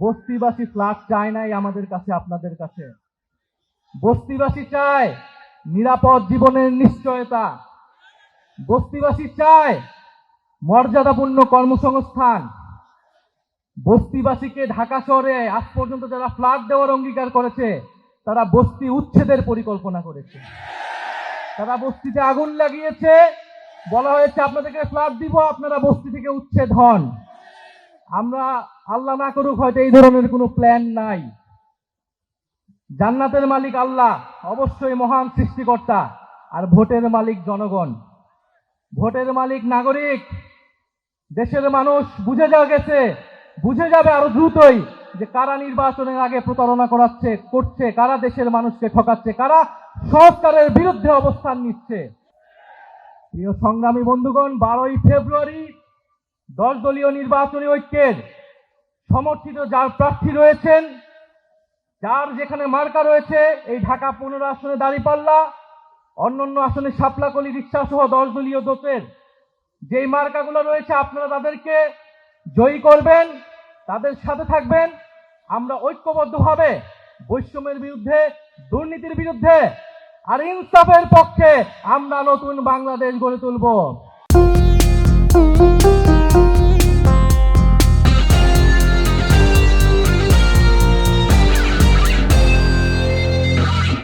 বস্তিবাসী flat চায় নাই আমাদের কাছে, আপনাদের কাছে। বস্তিবাসী চায় নিরাপদ জীবনের নিশ্চয়তা। বস্তিবাসী চায় মর্যাদাপূর্ণ কর্মসংস্থান। বস্তিবাসীকে ঢাকা শহরে আজ পর্যন্ত যারা ফ্ল্যাট দেওয়ার অঙ্গীকার করেছে, তারা বস্তি উচ্ছেদের পরিকল্পনা করেছে। তারা বস্তিতে আগুন লাগিয়েছে, বলা হয়েছে আপনাদেরকে ফ্ল্যাট দিব, আপনারা বস্তি থেকে উচ্ছেদ হন। আমরা আল্লাহ না করুক হয়তো এই ধরনের কোনো প্ল্যান নাই। জান্নাতের মালিক আল্লাহ, অবশ্যই মহান সৃষ্টিকর্তা, আর ভোটের মালিক জনগণ। ভোটের মালিক নাগরিক। দেশের মানুষ বুঝে গেছে, বুঝে যাবে আরো দ্রুতই যে কারা নির্বাচনের আগে প্রতারণা করছে, কারা দেশের মানুষকে ঠকাচ্ছে, কারা সংস্কারের বিরুদ্ধে অবস্থান নিচ্ছে। প্রিয় সংগ্রামী বন্ধুগণ, 12ই ফেব্রুয়ারি 10 দলীয় নির্বাচনী ঐক্যের সমর্থিত যার প্রার্থী রয়েছেন, যার যেখানে মার্কা রয়েছে, এই ঢাকা 15 আসনে দাঁড়িপাল্লা, অন্যান্য আসনে শাপলাকলি, রিক্সা সহ 10 দলীয় জোটের যেই মার্কাগুলো রয়েছে, আপনারা তাদেরকে জয়ী করবেন, তাদের সাথে থাকবেন। আমরা ঐক্যবদ্ধভাবে বৈষম্যের বিরুদ্ধে, দুর্নীতির বিরুদ্ধে আর ইনসাফের পক্ষে আমরা নতুন বাংলাদেশ গড়ে তুলব।